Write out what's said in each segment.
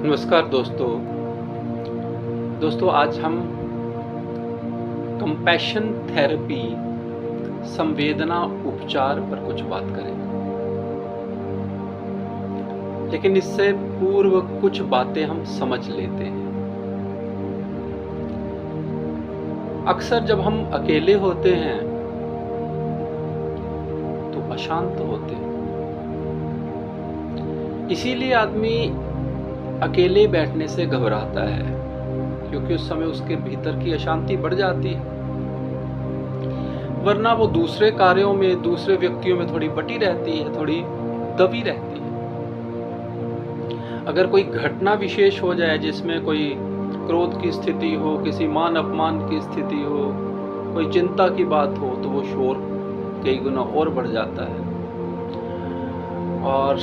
नमस्कार दोस्तों। आज हम कंपैशन थेरेपी संवेदना उपचार पर कुछ बात करेंगे। लेकिन इससे पूर्व कुछ बातें हम समझ लेते हैं। अक्सर जब हम अकेले होते हैं तो अशांत होते हैं। इसीलिए आदमी अकेले बैठने से घबराता है, क्योंकि उस समय उसके भीतर की अशांति बढ़ जाती है। वरना वो दूसरे कार्यों में, दूसरे व्यक्तियों में थोड़ी बटी रहती है, थोड़ी दबी रहती है। अगर कोई घटना विशेष हो जाए जिसमें कोई क्रोध की स्थिति हो, किसी मान अपमान की स्थिति हो, कोई चिंता की बात हो, तो वो शोर कई गुना और बढ़ जाता है। और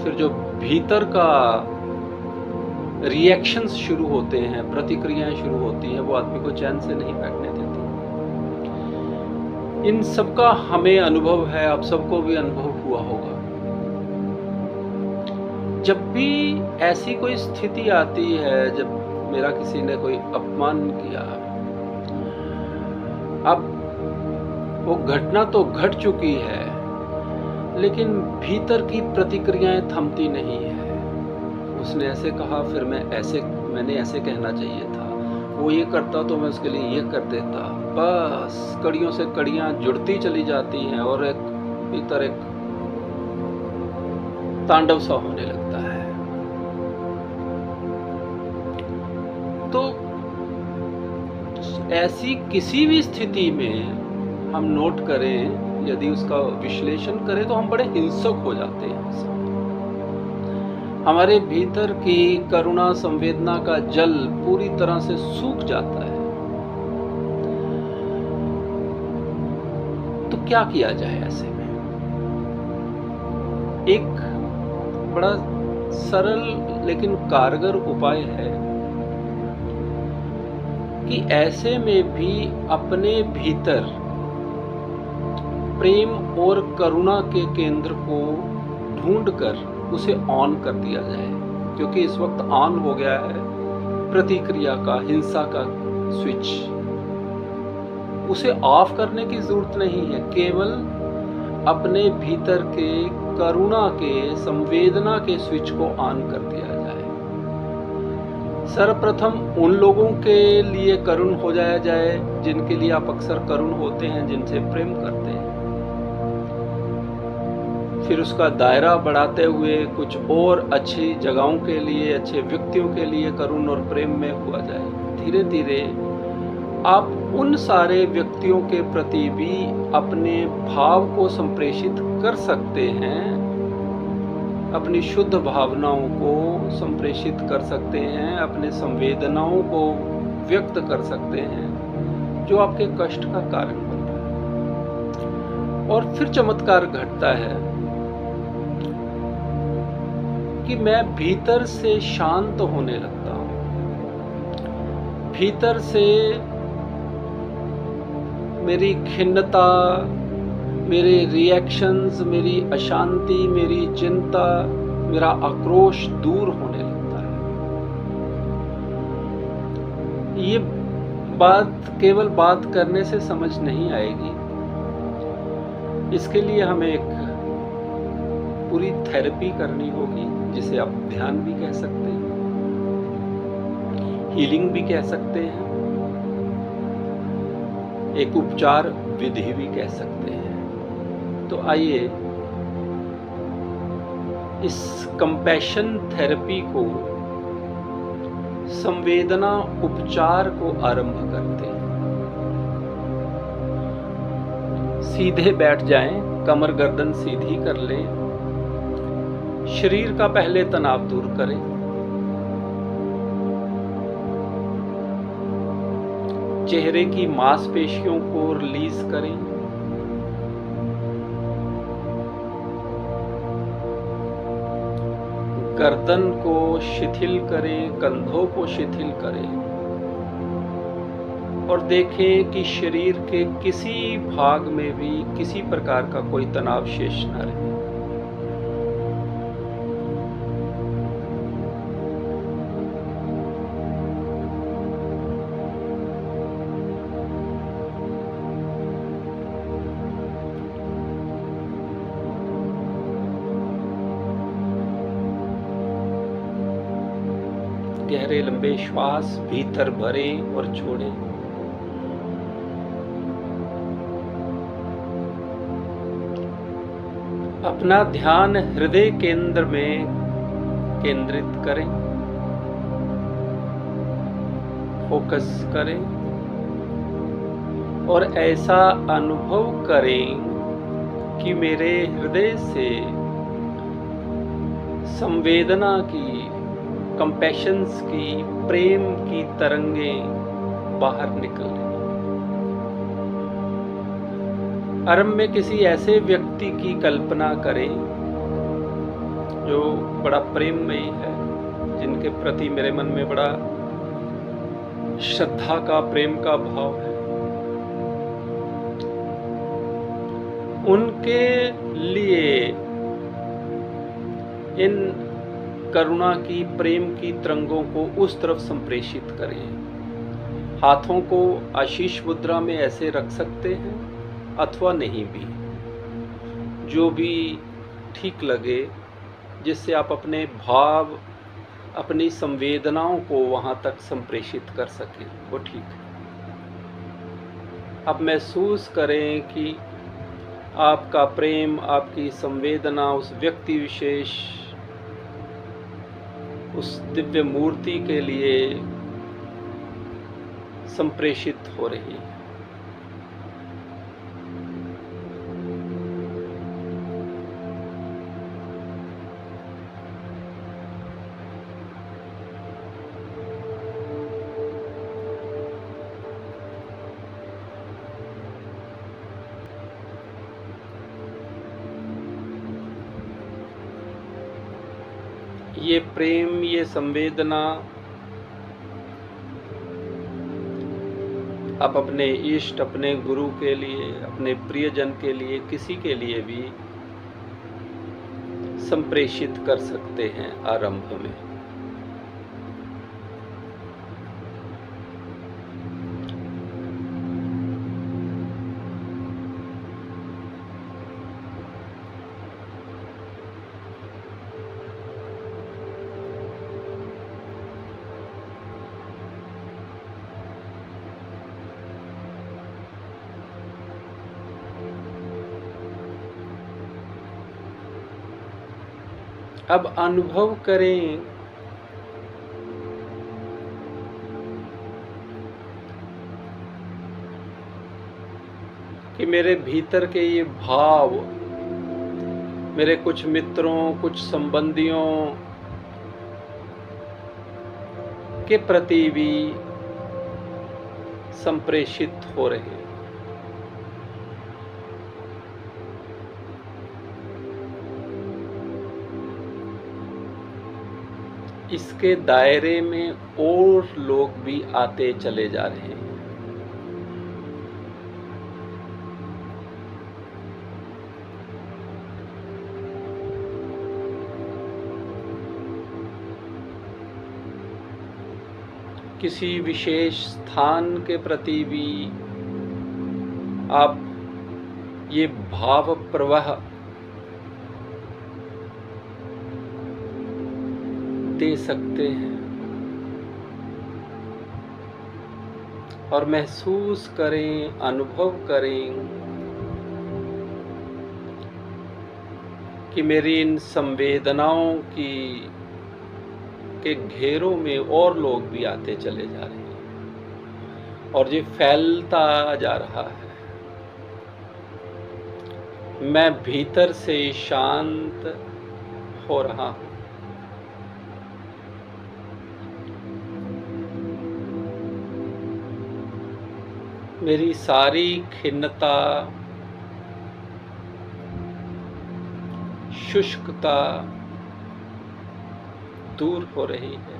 फिर जो भीतर का रिएक्शंस शुरू होते हैं, प्रतिक्रियाएं शुरू होती हैं, वो आदमी को चैन से नहीं बैठने देती। इन सबका हमें अनुभव है, आप सबको भी अनुभव हुआ होगा। जब भी ऐसी कोई स्थिति आती है, जब मेरा किसी ने कोई अपमान किया, अब वो घटना तो घट चुकी है, लेकिन भीतर की प्रतिक्रियाएं थमती नहीं है। उसने ऐसे कहा, फिर मैंने ऐसे कहना चाहिए था। वो ये करता तो मैं उसके लिए ये कर देता। बस कड़ियों से कड़ियां जुड़ती चली जाती हैं और एक भीतर एक तांडव सा होने लगता है। तो ऐसी किसी भी स्थिति में हम नोट करें, यदि उसका विश्लेषण करें, तो हम बड़े हिंसक हो जाते हैं। हमारे भीतर की करुणा संवेदना का जल पूरी तरह से सूख जाता है। तो क्या किया जाए ऐसे में? एक बड़ा सरल लेकिन कारगर उपाय है कि ऐसे में भी अपने भीतर प्रेम और करुणा के केंद्र को ढूंढकर उसे ऑन कर दिया जाए, क्योंकि इस वक्त ऑन हो गया है प्रतिक्रिया का, हिंसा का स्विच। उसे ऑफ करने की जरूरत नहीं है, केवल अपने भीतर के करुणा के, संवेदना के स्विच को ऑन कर दिया जाए। सर्वप्रथम उन लोगों के लिए करुण हो जाया जाए जिनके लिए आप अक्सर करुण होते हैं, जिनसे प्रेम करते हैं। फिर उसका दायरा बढ़ाते हुए कुछ और अच्छी जगहों के लिए, अच्छे व्यक्तियों के लिए करुण और प्रेम में हुआ जाए। धीरे धीरे आप उन सारे व्यक्तियों के प्रति भी अपने भाव को संप्रेषित कर सकते हैं, अपनी शुद्ध भावनाओं को संप्रेषित कर सकते हैं, अपने संवेदनाओं को व्यक्त कर सकते हैं जो आपके कष्ट का कारण बन रहा है। और फिर चमत्कार घटता है कि मैं भीतर से शांत होने लगता हूं। भीतर से मेरी खिन्नता, मेरे रिएक्शंस, मेरी अशांति, मेरी चिंता, मेरा आक्रोश दूर होने लगता है। ये बात केवल बात करने से समझ नहीं आएगी। इसके लिए हमें एक पूरी थेरेपी करनी होगी, जिसे आप ध्यान भी कह सकते हैं, हीलिंग भी कह सकते हैं, एक उपचार विधि भी कह सकते हैं। तो आइए इस कंपैशन थेरेपी को, संवेदना उपचार को आरंभ करते हैं। सीधे बैठ जाएं, कमर गर्दन सीधी कर लें। शरीर का पहले तनाव दूर करें। चेहरे की मांसपेशियों को रिलीज करें। गर्दन को शिथिल करें, कंधों को शिथिल करें और देखें कि शरीर के किसी भाग में भी किसी प्रकार का कोई तनाव शेष न रहे। गहरे लंबे श्वास भीतर भरें और छोड़ें। अपना ध्यान हृदय केंद्र में केंद्रित करें, फोकस करें और ऐसा अनुभव करें कि मेरे हृदय से संवेदना की, कंपैशंस की, प्रेम की तरंगें बाहर निकल रही। आरंभ में किसी ऐसे व्यक्ति की कल्पना करें जो बड़ा प्रेममयी है, जिनके प्रति मेरे मन में बड़ा श्रद्धा का, प्रेम का भाव है। उनके लिए इन करुणा की, प्रेम की तरंगों को उस तरफ संप्रेषित करें। हाथों को आशीष मुद्रा में ऐसे रख सकते हैं अथवा नहीं भी, जो भी ठीक लगे, जिससे आप अपने भाव, अपनी संवेदनाओं को वहाँ तक संप्रेषित कर सकें, वो ठीक है। अब महसूस करें कि आपका प्रेम, आपकी संवेदना उस व्यक्ति विशेष, उस दिव्य मूर्ति के लिए संप्रेषित हो रही है। ये प्रेम, ये संवेदना आप अपने इष्ट, अपने गुरु के लिए, अपने प्रियजन के लिए, किसी के लिए भी संप्रेषित कर सकते हैं आरंभ में। अब अनुभव करें कि मेरे भीतर के ये भाव मेरे कुछ मित्रों, कुछ संबंधियों के प्रति भी संप्रेषित हो रहे हैं। इसके दायरे में और लोग भी आते चले जा रहे हैं। किसी विशेष स्थान के प्रति भी आप ये भाव प्रवाह दे सकते हैं और महसूस करें, अनुभव करें कि मेरी इन संवेदनाओं के घेरों में और लोग भी आते चले जा रहे हैं और ये फैलता जा रहा है। मैं भीतर से शांत हो रहा हूँ। मेरी सारी खिन्नता, शुष्कता दूर हो रही है।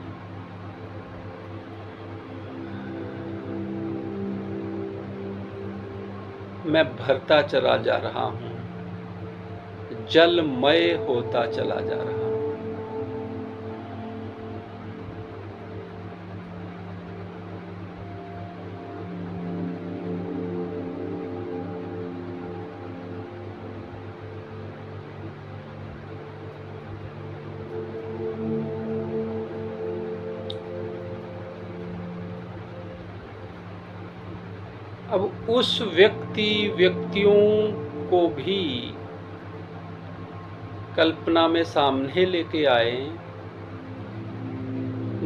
मैं भरता चला जा रहा हूँ, जलमय होता चला जा रहा हूँ। अब उस व्यक्तियों को भी कल्पना में सामने लेके आए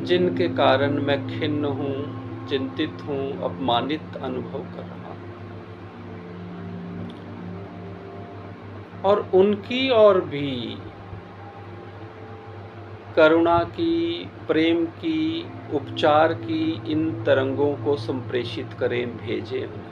जिनके कारण मैं खिन्न हूँ, चिंतित हूँ, अपमानित अनुभव कर रहा हूँ, और उनकी ओर भी करुणा की, प्रेम की, उपचार की इन तरंगों को संप्रेषित करें, भेजें उन्हें।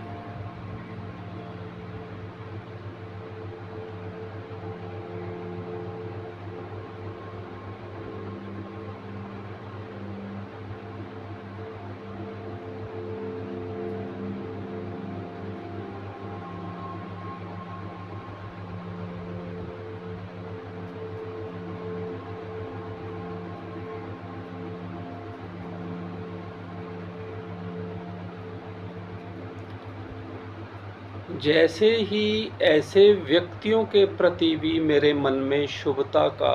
जैसे ही ऐसे व्यक्तियों के प्रति भी मेरे मन में शुभता का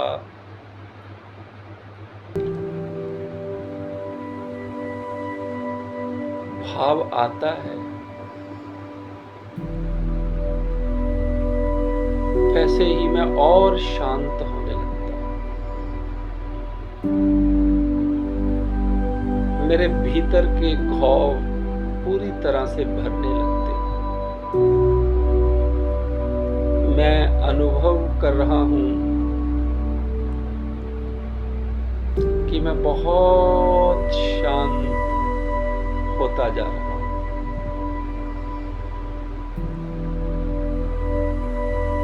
भाव आता है, वैसे ही मैं और शांत होने लगता हूँ। मेरे भीतर के खौफ पूरी तरह से भरने लगते हैं। मैं अनुभव कर रहा हूँ कि मैं बहुत शांत होता जा रहा हूँ,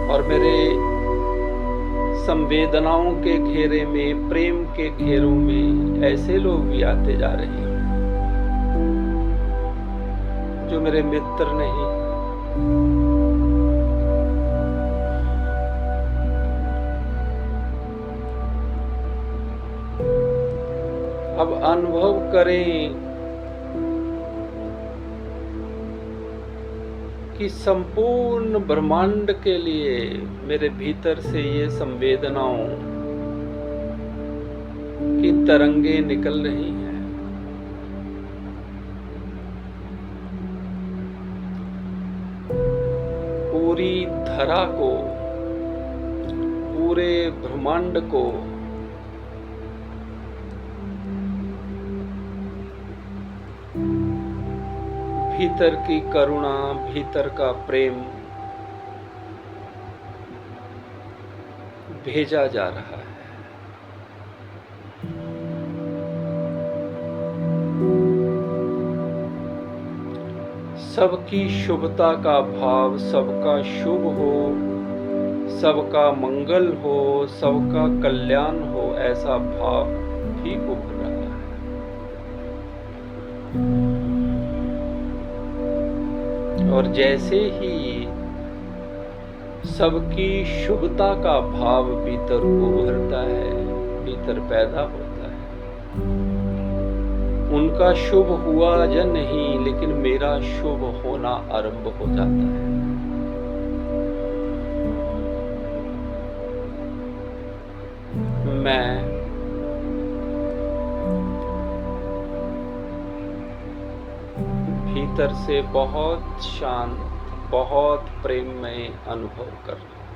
और मेरे संवेदनाओं के घेरे में, प्रेम के घेरों में ऐसे लोग भी आते जा रहे हैं जो मेरे मित्र नहीं, अब अनुभव करें कि संपूर्ण ब्रह्मांड के लिए मेरे भीतर से ये संवेदनाओं की तरंगे निकल रही हैं। पूरी धरा को, पूरे ब्रह्मांड को भीतर की करुणा, भीतर का प्रेम भेजा जा रहा है। सबकी शुभता का भाव, सबका शुभ हो, सबका मंगल हो, सबका कल्याण हो, ऐसा भाव भी उभर रहा है। और जैसे ही सबकी शुभता का भाव भीतर उभरता है, भीतर पैदा होता है, उनका शुभ हुआ या नहीं, लेकिन मेरा शुभ होना आरंभ हो जाता है। मैं भीतर से बहुत शांत, बहुत प्रेममय अनुभव कर रहा हूं,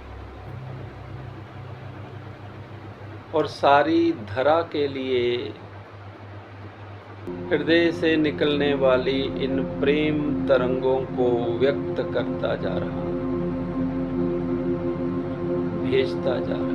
और सारी धरा के लिए हृदय से निकलने वाली इन प्रेम तरंगों को व्यक्त करता जा रहा हूं, भेजता जा रहा हूं।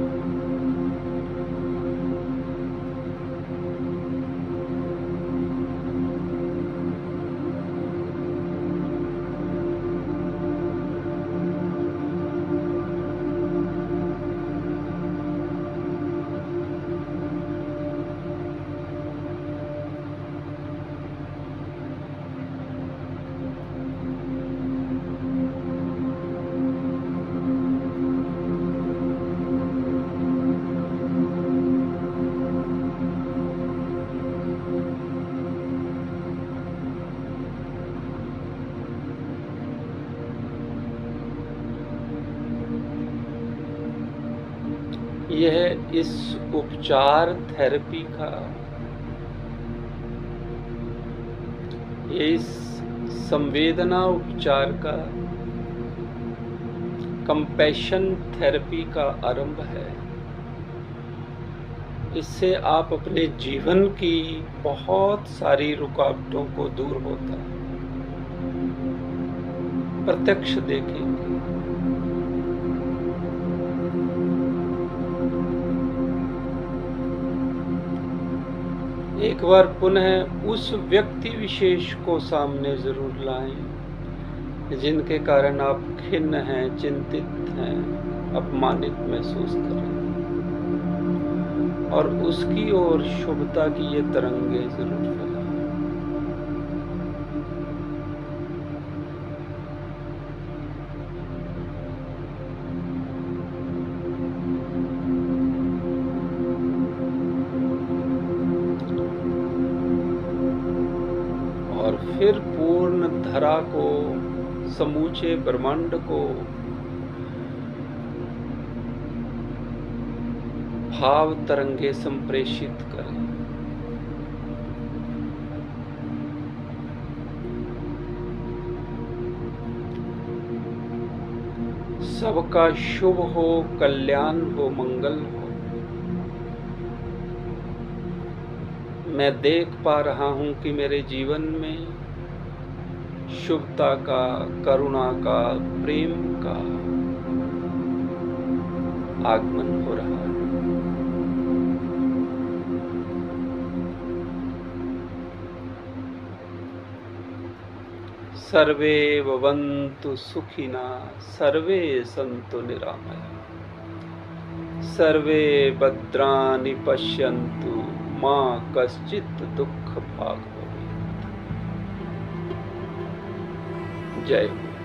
यह इस उपचार थेरेपी का, इस संवेदना उपचार का, कंपैशन थेरेपी का आरंभ है। इससे आप अपने जीवन की बहुत सारी रुकावटों को दूर होता प्रत्यक्ष देखेंगे। एक बार पुनः उस व्यक्ति विशेष को सामने जरूर लाएं जिनके कारण आप खिन्न हैं, चिंतित हैं, अपमानित महसूस कर रहे हैं, और उसकी ओर शुभता की ये तरंगे जरूर फैलाएं। और फिर पूर्ण धरा को, समूचे ब्रह्मांड को भाव तरंगे संप्रेषित करें। सबका शुभ हो, कल्याण हो, मंगल हो। मैं देख पा रहा हूं कि मेरे जीवन में शुभता का, करुणा का, प्रेम का आगमन हो रहा है। सर्वे भवन्तु सुखिनः, सर्वे सन्तु निरामयाः, सर्वे भद्राणि पश्यन्तु मा कश्चित् दुःख भाग् भवेत्। जय हो।